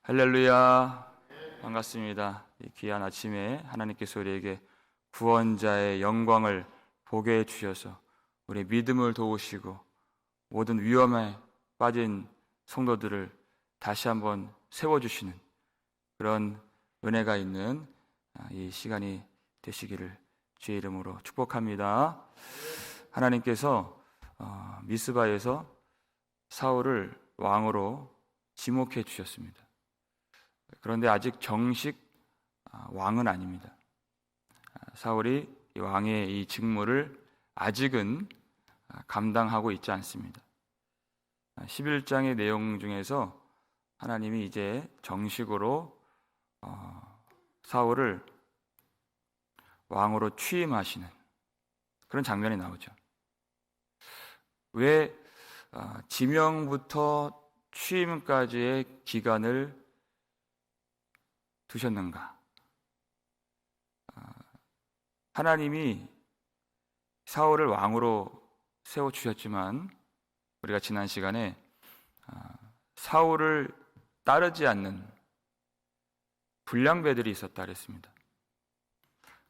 할렐루야, 반갑습니다. 이 귀한 아침에 하나님께서 우리에게 구원자의 영광을 보게 해주셔서 우리 믿음을 도우시고 모든 위험에 빠진 성도들을 다시 한번 세워주시는 그런 은혜가 있는 이 시간이 되시기를 주의 이름으로 축복합니다. 하나님께서 미스바에서 사울을 왕으로 지목해 주셨습니다. 그런데 아직 정식 왕은 아닙니다. 사울이 왕의 이 직무를 아직은 감당하고 있지 않습니다. 11장의 내용 중에서 하나님이 이제 정식으로 사울을 왕으로 취임하시는 그런 장면이 나오죠. 왜 지명부터 취임까지의 기간을 두셨는가? 하나님이 사울을 왕으로 세워주셨지만 우리가 지난 시간에 사울을 따르지 않는 불량배들이 있었다 그랬습니다.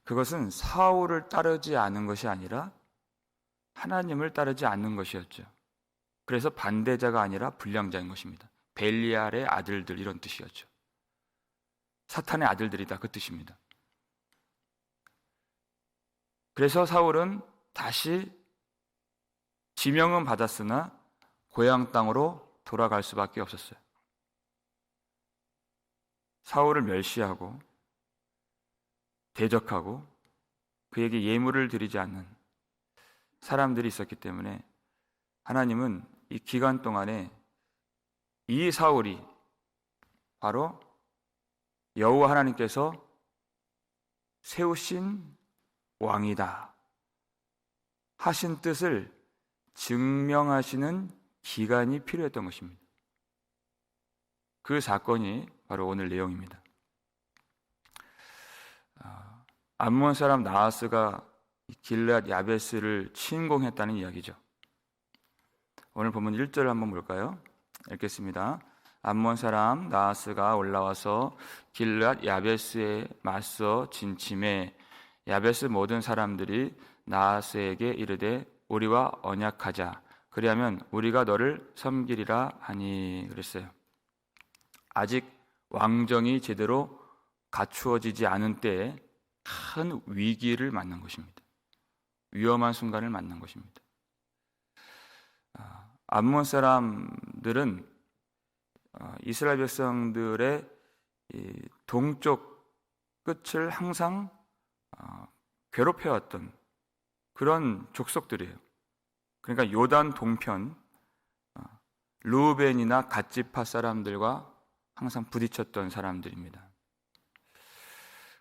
그것은 사울을 따르지 않은 것이 아니라 하나님을 따르지 않는 것이었죠. 그래서 반대자가 아니라 불량자인 것입니다. 벨리알의 아들들 이런 뜻이었죠. 사탄의 아들들이다 그 뜻입니다. 그래서 사울은 다시 지명은 받았으나 고향 땅으로 돌아갈 수밖에 없었어요. 사울을 멸시하고 대적하고 그에게 예물을 드리지 않는 사람들이 있었기 때문에 하나님은 이 기간 동안에 이 사울이 바로 여호와 하나님께서 세우신 왕이다 하신 뜻을 증명하시는 기간이 필요했던 것입니다. 그 사건이 바로 오늘 내용입니다. 암몬 사람 나하스가 길르앗 야베스를 침공했다는 이야기죠. 오늘 본문 1절을 한번 볼까요? 읽겠습니다. 암몬 사람 나하스가 올라와서 길르앗 야베스에 맞서 진침해 야베스 모든 사람들이 나하스에게 이르되 우리와 언약하자 그리하면 우리가 너를 섬기리라 하니 그랬어요. 아직 왕정이 제대로 갖추어지지 않은 때에 큰 위기를 만난 것입니다. 위험한 순간을 만난 것입니다. 암몬 사람들은 이스라엘 백성들의 동쪽 끝을 항상 괴롭혀왔던 그런 족속들이에요. 그러니까 요단 동편 르우벤이나 갓지파 사람들과 항상 부딪혔던 사람들입니다.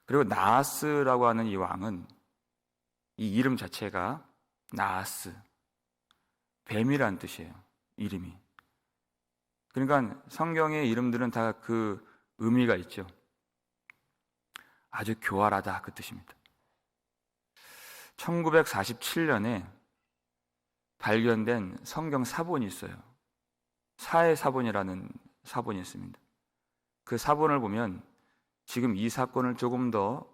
그리고 나하스라고 하는 이 왕은 이 이름 자체가 나하스, 뱀이란 뜻이에요. 이름이. 그러니까 성경의 이름들은 다 그 의미가 있죠. 아주 교활하다 그 뜻입니다. 1947년에 발견된 성경 사본이 있어요. 사해 사본이라는 사본이 있습니다. 그 사본을 보면 지금 이 사건을 조금 더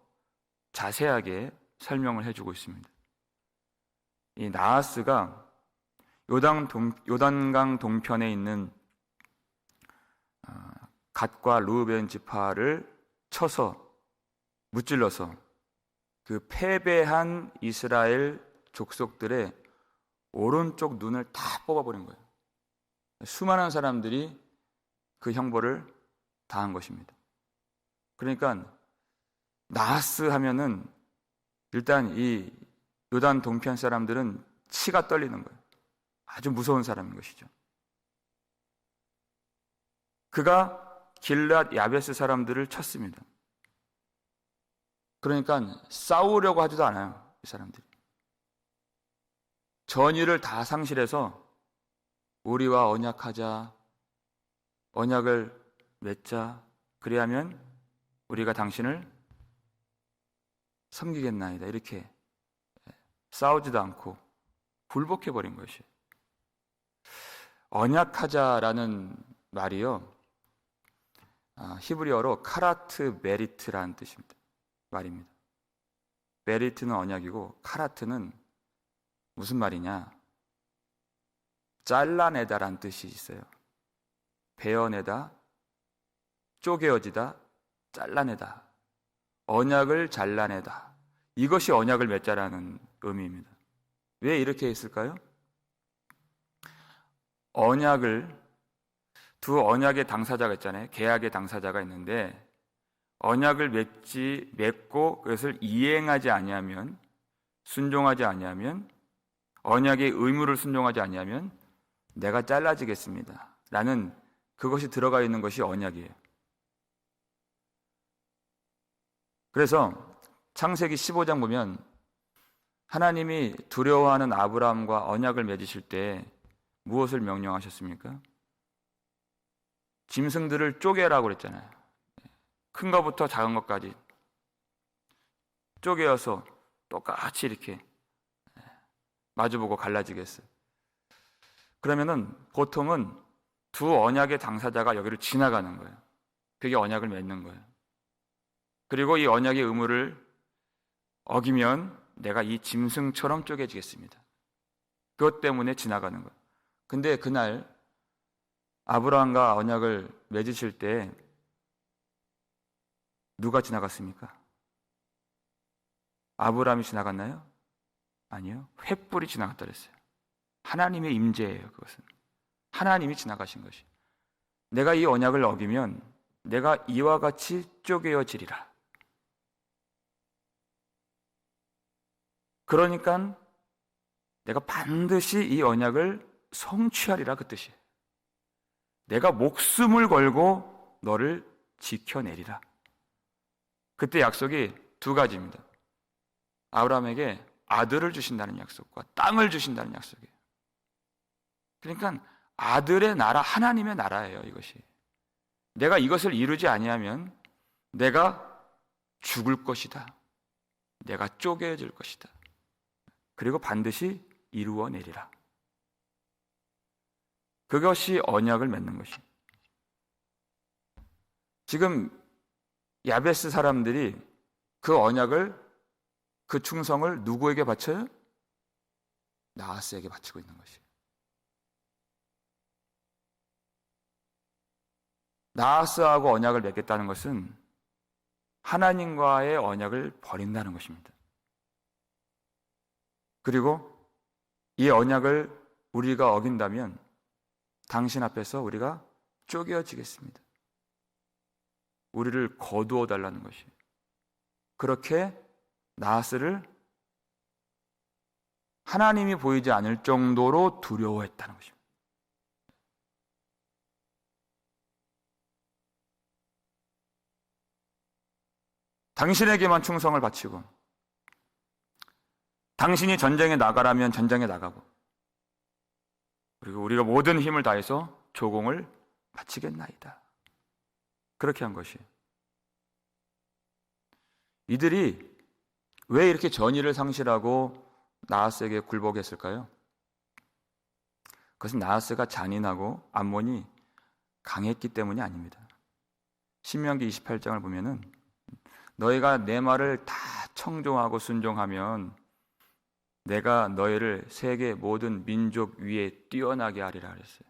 자세하게 설명을 해주고 있습니다. 이 나하스가 요단강 동편에 있는 갓과 르우벤 지파를 쳐서 무찔러서 그 패배한 이스라엘 족속들의 오른쪽 눈을 다 뽑아버린 거예요. 수많은 사람들이 그 형벌을 당한 것입니다. 그러니까 나하스 하면은 일단 이 요단 동편 사람들은 치가 떨리는 거예요. 아주 무서운 사람인 것이죠. 그가 길르앗 야베스 사람들을 쳤습니다. 그러니까 싸우려고 하지도 않아요. 이 사람들이. 전의를 다 상실해서 우리와 언약하자, 언약을 맺자, 그리하면 우리가 당신을 섬기겠나이다. 이렇게 싸우지도 않고 굴복해버린 것이에요. 언약하자라는 말이요, 히브리어로 카라트 메리트라는 뜻입니다. 말입니다. 메리트는 언약이고 카라트는 무슨 말이냐? 잘라내다라는 뜻이 있어요. 베어내다, 쪼개어지다, 잘라내다, 언약을 잘라내다. 이것이 언약을 맺자라는 의미입니다. 왜 이렇게 했을까요? 두 언약의 당사자가 있잖아요. 계약의 당사자가 있는데 언약을 맺고 그것을 이행하지 아니하면, 순종하지 아니하면, 언약의 의무를 순종하지 아니하면 내가 잘라지겠습니다 라는 그것이 들어가 있는 것이 언약이에요. 그래서 창세기 15장 보면 하나님이 두려워하는 아브라함과 언약을 맺으실 때 무엇을 명령하셨습니까? 짐승들을 쪼개라고 그랬잖아요. 큰 것부터 작은 것까지 쪼개어서 똑같이 이렇게 마주보고 갈라지겠어요. 그러면은 보통은 두 언약의 당사자가 여기를 지나가는 거예요. 그게 언약을 맺는 거예요. 그리고 이 언약의 의무를 어기면 내가 이 짐승처럼 쪼개지겠습니다. 그것 때문에 지나가는 거예요. 근데 그날 아브라함과 언약을 맺으실 때 누가 지나갔습니까? 아브라함이 지나갔나요? 아니요. 횃불이 지나갔다 그랬어요. 하나님의 임재예요. 그것은 하나님이 지나가신 것이. 내가 이 언약을 어기면 내가 이와 같이 쪼개어지리라. 그러니까 내가 반드시 이 언약을 성취하리라, 그 뜻이에요. 내가 목숨을 걸고 너를 지켜내리라. 그때 약속이 두 가지입니다. 아브라함에게 아들을 주신다는 약속과 땅을 주신다는 약속이에요. 그러니까 아들의 나라, 하나님의 나라예요, 이것이. 내가 이것을 이루지 아니하면 내가 죽을 것이다. 내가 쪼개질 것이다. 그리고 반드시 이루어내리라. 그것이 언약을 맺는 것이. 지금 야베스 사람들이 그 언약을, 그 충성을 누구에게 바쳐요? 나하스에게 바치고 있는 것이에요. 나하스하고 언약을 맺겠다는 것은 하나님과의 언약을 버린다는 것입니다. 그리고 이 언약을 우리가 어긴다면 당신 앞에서 우리가 쪼개어지겠습니다. 우리를 거두어 달라는 것이에요. 그렇게 나하스를 하나님이 보이지 않을 정도로 두려워했다는 것입니다. 당신에게만 충성을 바치고, 당신이 전쟁에 나가라면 전쟁에 나가고, 그리고 우리가 모든 힘을 다해서 조공을 바치겠나이다. 그렇게 한 것이에요. 이들이 왜 이렇게 전의를 상실하고 나하스에게 굴복했을까요? 그것은 나하스가 잔인하고 암몬이 강했기 때문이 아닙니다. 신명기 28장을 보면은 너희가 내 말을 다 청종하고 순종하면 내가 너희를 세계 모든 민족 위에 뛰어나게 하리라 그랬어요.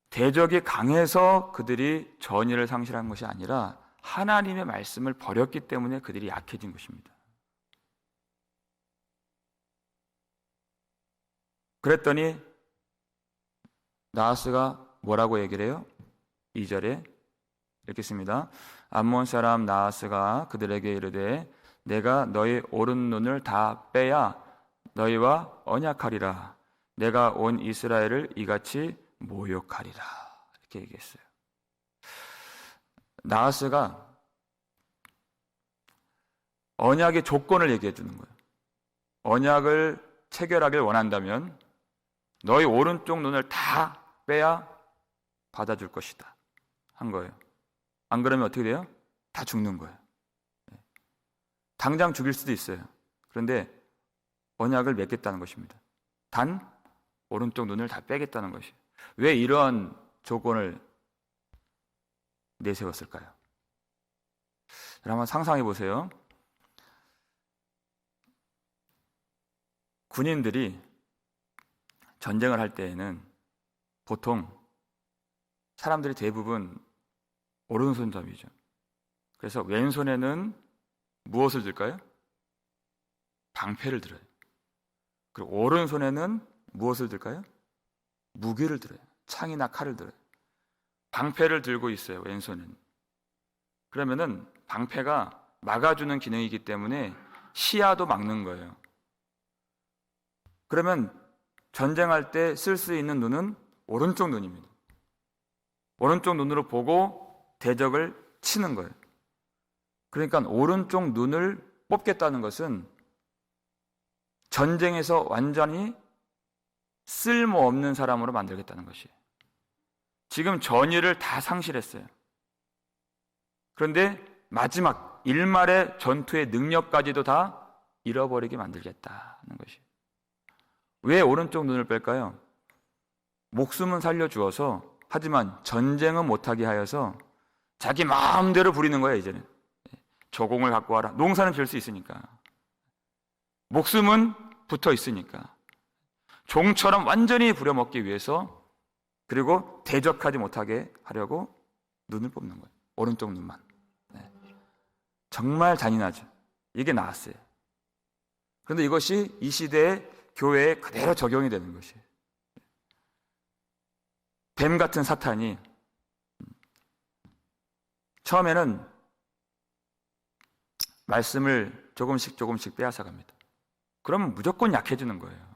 대적이 강해서 그들이 전의를 상실한 것이 아니라 하나님의 말씀을 버렸기 때문에 그들이 약해진 것입니다. 그랬더니 나하스가 뭐라고 얘기를 해요? 2절에 읽겠습니다. 암몬 사람 나하스가 그들에게 이르되 내가 너희 오른 눈을 다 빼야 너희와 언약하리라. 내가 온 이스라엘을 이같이 모욕하리라. 이렇게 얘기했어요. 나하스가 언약의 조건을 얘기해 주는 거예요. 언약을 체결하길 원한다면 너희 오른쪽 눈을 다 빼야 받아줄 것이다 한 거예요. 안 그러면 어떻게 돼요? 다 죽는 거예요. 당장 죽일 수도 있어요. 그런데 언약을 맺겠다는 것입니다. 단 오른쪽 눈을 다 빼겠다는 것이에요. 왜 이러한 조건을 내세웠을까요? 한번 상상해 보세요. 군인들이 전쟁을 할 때에는 보통 사람들이 대부분 오른손잡이죠. 그래서 왼손에는 무엇을 들까요? 방패를 들어요. 그리고 오른손에는 무엇을 들까요? 무기를 들어요. 창이나 칼을 들어요. 방패를 들고 있어요, 왼손은. 그러면은 방패가 막아주는 기능이기 때문에 시야도 막는 거예요. 그러면 전쟁할 때 쓸 수 있는 눈은 오른쪽 눈입니다. 오른쪽 눈으로 보고 대적을 치는 거예요. 그러니까 오른쪽 눈을 뽑겠다는 것은 전쟁에서 완전히 쓸모없는 사람으로 만들겠다는 것이에요. 지금 전의를 다 상실했어요. 그런데 마지막 일말의 전투의 능력까지도 다 잃어버리게 만들겠다는 것이에요. 왜 오른쪽 눈을 뺄까요? 목숨은 살려주어서, 하지만 전쟁은 못하게 하여서 자기 마음대로 부리는 거예요. 이제는 조공을 갖고 와라. 농사는 지을 수 있으니까, 목숨은 붙어 있으니까 종처럼 완전히 부려먹기 위해서, 그리고 대적하지 못하게 하려고 눈을 뽑는 거예요. 오른쪽 눈만. 정말 잔인하죠. 이게 나았어요. 그런데 이것이 이 시대의 교회에 그대로 적용이 되는 것이에요. 뱀 같은 사탄이 처음에는 말씀을 조금씩 빼앗아갑니다. 그러면 무조건 약해지는 거예요.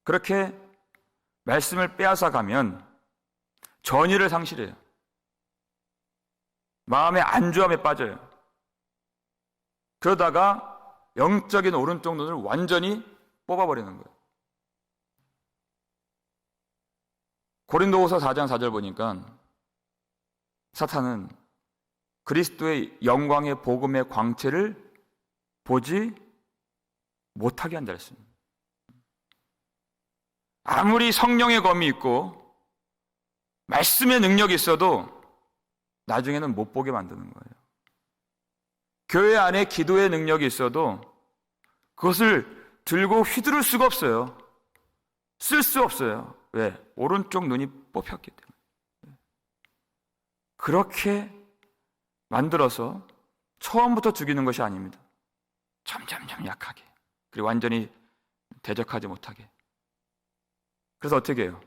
그렇게 말씀을 빼앗아가면 전의를 상실해요. 마음의 안주함에 빠져요. 그러다가 영적인 오른쪽 눈을 완전히 뽑아버리는 거예요. 고린도후서 4장 4절 보니까 사탄은 그리스도의 영광의 복음의 광채를 보지 못하게 한다 했습니다. 아무리 성령의 검이 있고 말씀의 능력이 있어도 나중에는 못 보게 만드는 거예요. 교회 안에 기도의 능력이 있어도 그것을 들고 휘두를 수가 없어요. 쓸 수 없어요. 왜? 오른쪽 눈이 뽑혔기 때문에. 그렇게 만들어서 처음부터 죽이는 것이 아닙니다. 점점 약하게, 그리고 완전히 대적하지 못하게. 그래서 어떻게 해요?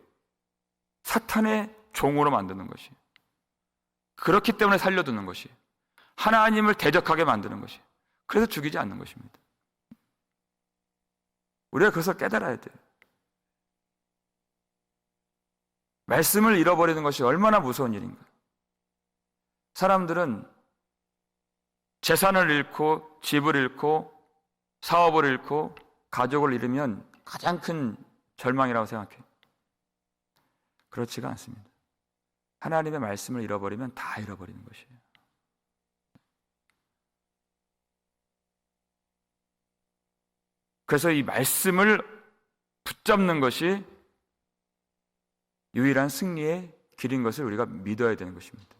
사탄의 종으로 만드는 것이, 그렇기 때문에 살려두는 것이, 하나님을 대적하게 만드는 것이, 그래서 죽이지 않는 것입니다. 우리가 그것을 깨달아야 돼요. 말씀을 잃어버리는 것이 얼마나 무서운 일인가. 사람들은 재산을 잃고, 집을 잃고, 사업을 잃고, 가족을 잃으면 가장 큰 절망이라고 생각해요. 그렇지가 않습니다. 하나님의 말씀을 잃어버리면 다 잃어버리는 것이에요. 그래서 이 말씀을 붙잡는 것이 유일한 승리의 길인 것을 우리가 믿어야 되는 것입니다.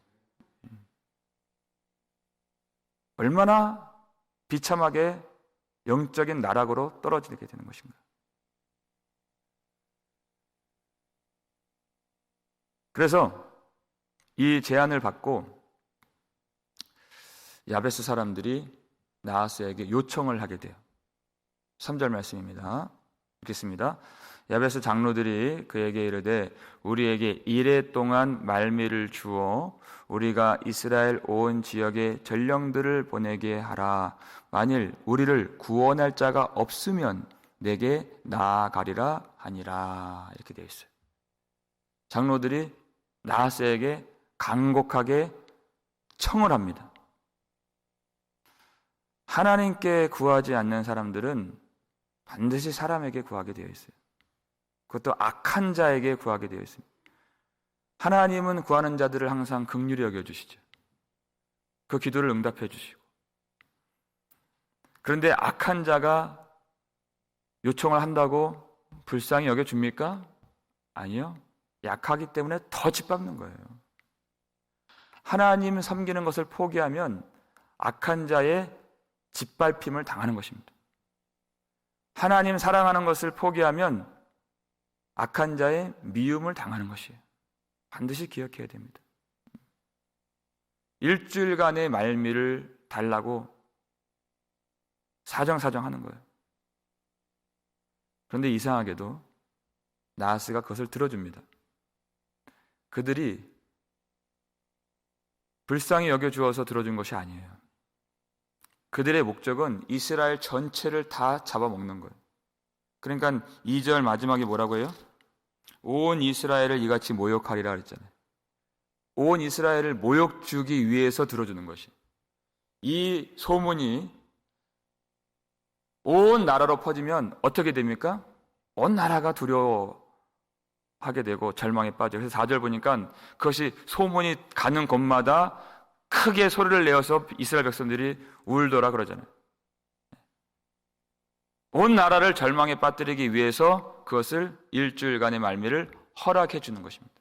얼마나 비참하게 영적인 나락으로 떨어지게 되는 것인가. 그래서 이 제안을 받고 야베스 사람들이 나하스에게 요청을 하게 돼요. 3절 말씀입니다. 읽겠습니다. 야베스 장로들이 그에게 이르되 우리에게 이레 동안 말미를 주어 우리가 이스라엘 온 지역에 전령들을 보내게 하라. 만일 우리를 구원할 자가 없으면 내게 나아가리라 하니라. 이렇게 되어 있어요. 장로들이 나하스에게 간곡하게 청을 합니다. 하나님께 구하지 않는 사람들은 반드시 사람에게 구하게 되어 있어요. 그것도 악한 자에게 구하게 되어 있습니다. 하나님은 구하는 자들을 항상 긍휼히 여겨주시죠. 그 기도를 응답해 주시고. 그런데 악한 자가 요청을 한다고 불쌍히 여겨줍니까? 아니요. 약하기 때문에 더 짓밟는 거예요. 하나님 섬기는 것을 포기하면 악한 자의 짓밟힘을 당하는 것입니다. 하나님 사랑하는 것을 포기하면 악한 자의 미움을 당하는 것이에요. 반드시 기억해야 됩니다. 일주일간의 말미를 달라고 사정사정하는 거예요. 그런데 이상하게도 나하스가 그것을 들어줍니다. 그들이 불쌍히 여겨주어서 들어준 것이 아니에요. 그들의 목적은 이스라엘 전체를 다 잡아먹는 거예요. 그러니까 2절 마지막에 뭐라고 해요? 온 이스라엘을 이같이 모욕하리라 그랬잖아요. 온 이스라엘을 모욕 주기 위해서 들어주는 것이, 이 소문이 온 나라로 퍼지면 어떻게 됩니까? 온 나라가 두려워하게 되고 절망에 빠져요. 그래서 4절 보니까 그것이 소문이 가는 곳마다 크게 소리를 내어서 이스라엘 백성들이 울더라 그러잖아요. 온 나라를 절망에 빠뜨리기 위해서 그것을 일주일간의 말미를 허락해 주는 것입니다.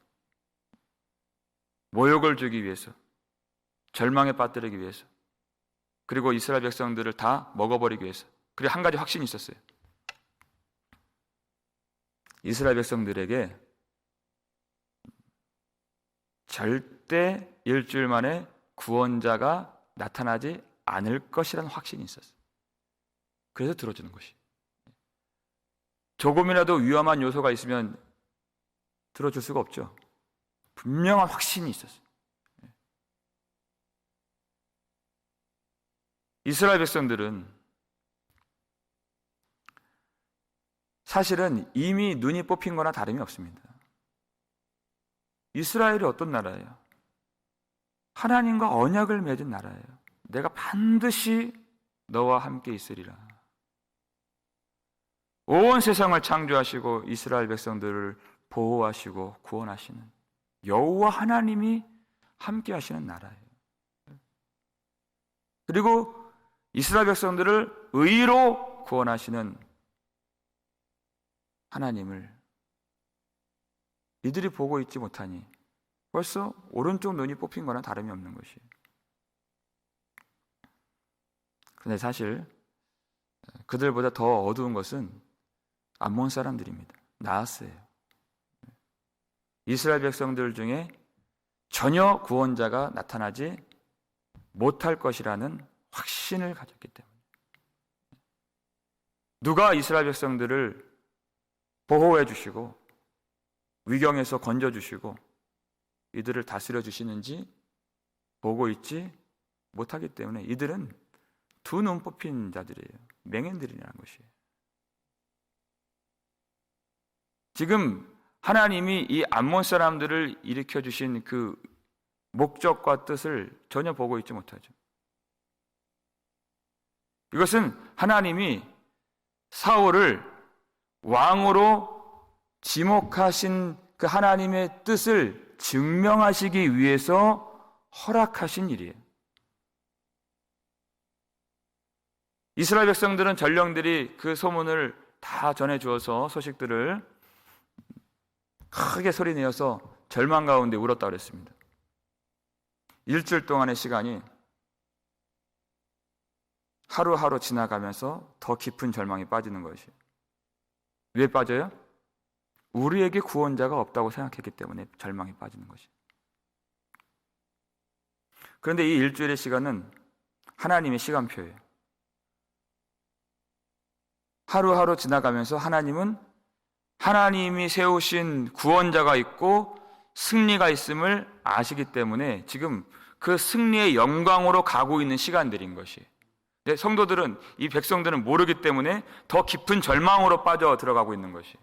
모욕을 주기 위해서, 절망에 빠뜨리기 위해서, 그리고 이스라엘 백성들을 다 먹어버리기 위해서. 그리고 한 가지 확신이 있었어요. 이스라엘 백성들에게 절대 일주일 만에 구원자가 나타나지 않을 것이라는 확신이 있었어요. 그래서 들어주는 것이. 조금이라도 위험한 요소가 있으면 들어줄 수가 없죠. 분명한 확신이 있었어요. 이스라엘 백성들은 사실은 이미 눈이 뽑힌 거나 다름이 없습니다. 이스라엘이 어떤 나라예요? 하나님과 언약을 맺은 나라예요. 내가 반드시 너와 함께 있으리라. 온 세상을 창조하시고 이스라엘 백성들을 보호하시고 구원하시는 여호와 하나님이 함께 하시는 나라예요. 그리고 이스라엘 백성들을 의로 구원하시는 하나님을 이들이 보고 있지 못하니 벌써 오른쪽 눈이 뽑힌 거나 다름이 없는 것이에요. 그런데 사실 그들보다 더 어두운 것은 암몬 사람들입니다. 나하스예요. 이스라엘 백성들 중에 전혀 구원자가 나타나지 못할 것이라는 확신을 가졌기 때문에, 누가 이스라엘 백성들을 보호해 주시고 위경에서 건져 주시고 이들을 다스려 주시는지 보고 있지 못하기 때문에 이들은 두 눈 뽑힌 자들이에요. 맹인들이라는 것이에요. 지금 하나님이 이 암몬 사람들을 일으켜 주신 그 목적과 뜻을 전혀 보고 있지 못하죠. 이것은 하나님이 사울을 왕으로 지목하신 그 하나님의 뜻을 증명하시기 위해서 허락하신 일이에요. 이스라엘 백성들은 전령들이 그 소문을 다 전해 주어서 소식들을 크게 소리내어서 절망 가운데 울었다고 그랬습니다. 일주일 동안의 시간이 하루하루 지나가면서 더 깊은 절망에 빠지는 것이에요. 왜 빠져요? 우리에게 구원자가 없다고 생각했기 때문에 절망에 빠지는 것이에요. 그런데 이 일주일의 시간은 하나님의 시간표예요. 하루하루 지나가면서 하나님은 하나님이 세우신 구원자가 있고 승리가 있음을 아시기 때문에 지금 그 승리의 영광으로 가고 있는 시간들인 것이에요. 성도들은, 이 백성들은 모르기 때문에 더 깊은 절망으로 빠져 들어가고 있는 것이에요.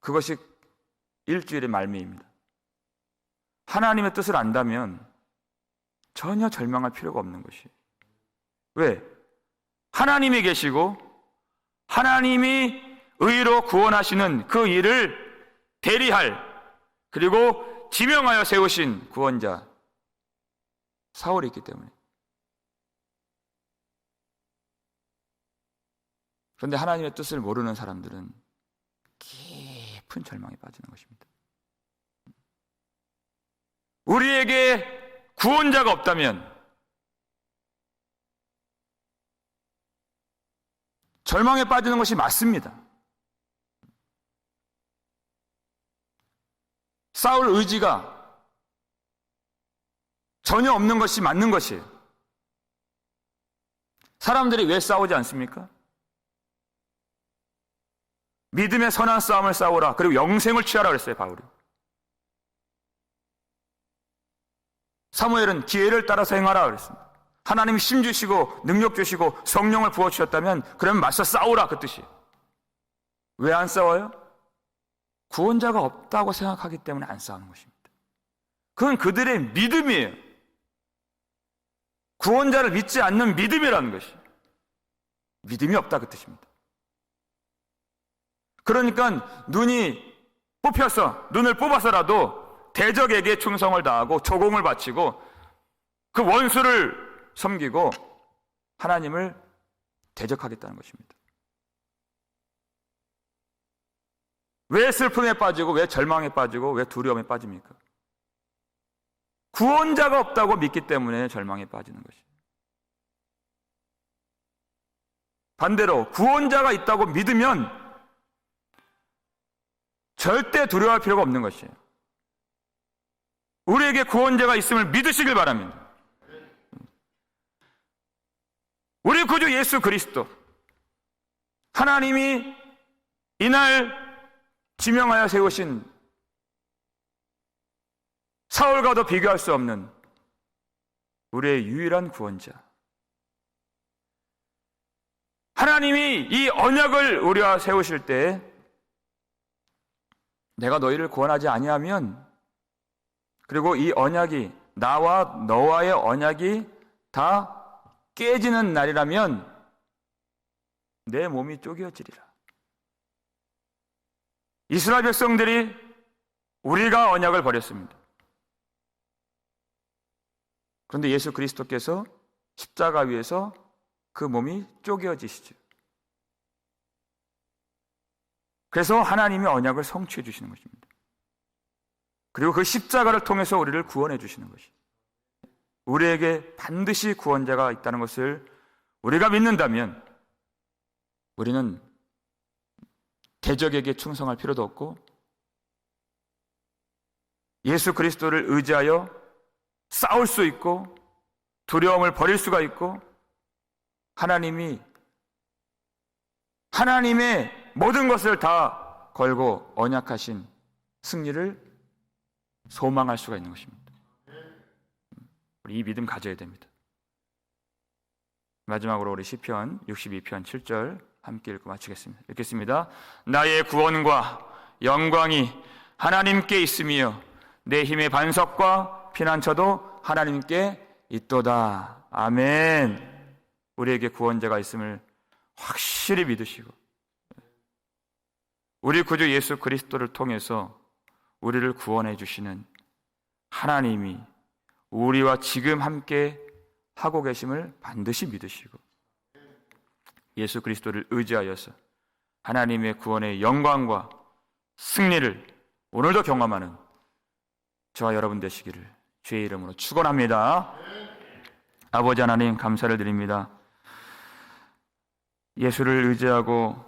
그것이 일주일의 말미입니다. 하나님의 뜻을 안다면 전혀 절망할 필요가 없는 것이에요. 왜? 하나님이 계시고 하나님이 의로 구원하시는 그 일을 대리할, 그리고 지명하여 세우신 구원자 사울이 있기 때문에. 그런데 하나님의 뜻을 모르는 사람들은 깊은 절망에 빠지는 것입니다. 우리에게 구원자가 없다면 절망에 빠지는 것이 맞습니다. 싸울 의지가 전혀 없는 것이 맞는 것이에요. 사람들이 왜 싸우지 않습니까? 믿음의 선한 싸움을 싸우라. 그리고 영생을 취하라 그랬어요, 바울이. 사무엘은 기회를 따라서 행하라 그랬습니다. 하나님이 힘 주시고 능력 주시고 성령을 부어주셨다면 그러면 맞서 싸우라, 그 뜻이에요. 왜 안 싸워요? 구원자가 없다고 생각하기 때문에 안 싸우는 것입니다. 그건 그들의 믿음이에요. 구원자를 믿지 않는 믿음이라는 것이 믿음이 없다, 그 뜻입니다. 그러니까 눈이 뽑혀서 눈을 뽑아서라도 대적에게 충성을 다하고 조공을 바치고 그 원수를 섬기고 하나님을 대적하겠다는 것입니다. 왜 슬픔에 빠지고 왜 절망에 빠지고 왜 두려움에 빠집니까? 구원자가 없다고 믿기 때문에 절망에 빠지는 것이에요. 반대로 구원자가 있다고 믿으면 절대 두려워할 필요가 없는 것이에요. 우리에게 구원자가 있음을 믿으시길 바랍니다. 우리 구주 예수 그리스도, 하나님이 이날 지명하여 세우신 사울과도 비교할 수 없는 우리의 유일한 구원자, 하나님이 이 언약을 우리와 세우실 때 내가 너희를 구원하지 아니하면, 그리고 이 언약이 나와 너와의 언약이 다 깨지는 날이라면 내 몸이 쪼개어지리라. 이스라엘 백성들이 우리가 언약을 버렸습니다. 그런데 예수 그리스도께서 십자가 위에서 그 몸이 쪼개어지시죠. 그래서 하나님이 언약을 성취해 주시는 것입니다. 그리고 그 십자가를 통해서 우리를 구원해 주시는 것이, 우리에게 반드시 구원자가 있다는 것을 우리가 믿는다면 우리는 대적에게 충성할 필요도 없고 예수 그리스도를 의지하여 싸울 수 있고 두려움을 버릴 수가 있고 하나님의 모든 것을 다 걸고 언약하신 승리를 소망할 수가 있는 것입니다. 우리 이 믿음 가져야 됩니다. 마지막으로 우리 시편 62편 7절 함께 읽고 마치겠습니다. 읽겠습니다. 나의 구원과 영광이 하나님께 있으며 내 힘의 반석과 피난처도 하나님께 있도다. 아멘. 우리에게 구원자가 있음을 확실히 믿으시고 우리 구주 예수 그리스도를 통해서 우리를 구원해 주시는 하나님이 우리와 지금 함께 하고 계심을 반드시 믿으시고 예수 그리스도를 의지하여서 하나님의 구원의 영광과 승리를 오늘도 경험하는 저와 여러분 되시기를 주의 이름으로 축원합니다. 아버지 하나님, 감사를 드립니다. 예수를 의지하고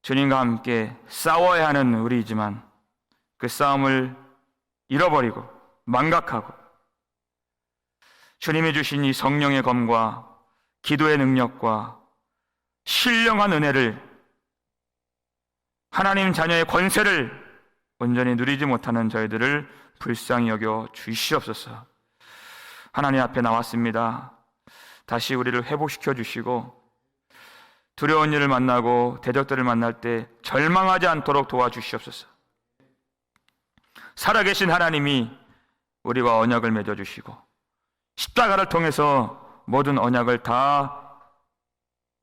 주님과 함께 싸워야 하는 우리이지만 그 싸움을 잃어버리고 망각하고 주님이 주신 이 성령의 검과 기도의 능력과 신령한 은혜를, 하나님 자녀의 권세를 온전히 누리지 못하는 저희들을 불쌍히 여겨 주시옵소서. 하나님 앞에 나왔습니다. 다시 우리를 회복시켜 주시고 두려운 일을 만나고 대적들을 만날 때 절망하지 않도록 도와주시옵소서. 살아계신 하나님이 우리와 언약을 맺어주시고 십자가를 통해서 모든 언약을 다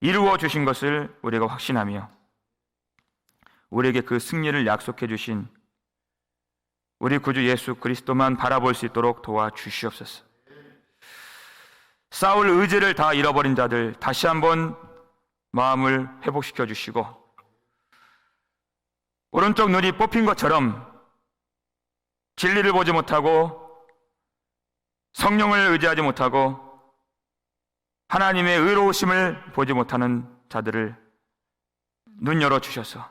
이루어 주신 것을 우리가 확신하며 우리에게 그 승리를 약속해 주신 우리 구주 예수 그리스도만 바라볼 수 있도록 도와주시옵소서. 싸울 의지를 다 잃어버린 자들 다시 한번 마음을 회복시켜 주시고 오른쪽 눈이 뽑힌 것처럼 진리를 보지 못하고 성령을 의지하지 못하고 하나님의 의로우심을 보지 못하는 자들을 눈 열어주셔서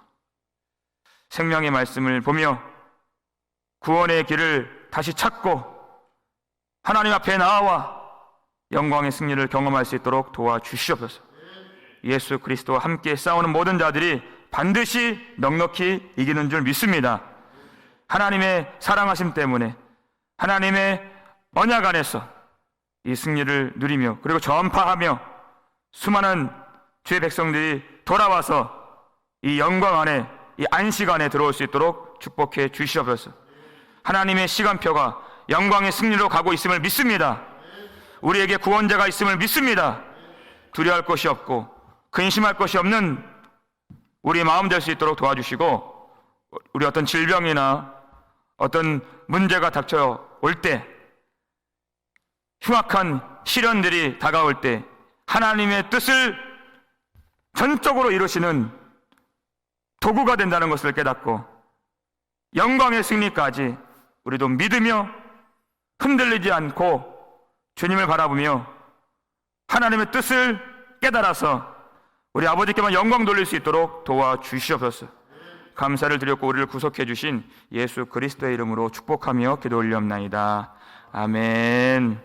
생명의 말씀을 보며 구원의 길을 다시 찾고 하나님 앞에 나와 영광의 승리를 경험할 수 있도록 도와주시옵소서. 예수 그리스도와 함께 싸우는 모든 자들이 반드시 넉넉히 이기는 줄 믿습니다. 하나님의 사랑하심 때문에 하나님의 언약 안에서 이 승리를 누리며 그리고 전파하며 수많은 주의 백성들이 돌아와서 이 영광 안에, 이 안식 안에 들어올 수 있도록 축복해 주시옵소서. 하나님의 시간표가 영광의 승리로 가고 있음을 믿습니다. 우리에게 구원자가 있음을 믿습니다. 두려워할 것이 없고 근심할 것이 없는 우리의 마음 될 수 있도록 도와주시고, 우리 어떤 질병이나 어떤 문제가 닥쳐올 때, 흉악한 시련들이 다가올 때 하나님의 뜻을 전적으로 이루시는 도구가 된다는 것을 깨닫고 영광의 승리까지 우리도 믿으며 흔들리지 않고 주님을 바라보며 하나님의 뜻을 깨달아서 우리 아버지께만 영광 돌릴 수 있도록 도와주시옵소서. 감사를 드렸고 우리를 구속해 주신 예수 그리스도의 이름으로 축복하며 기도 올리옵나이다. 아멘.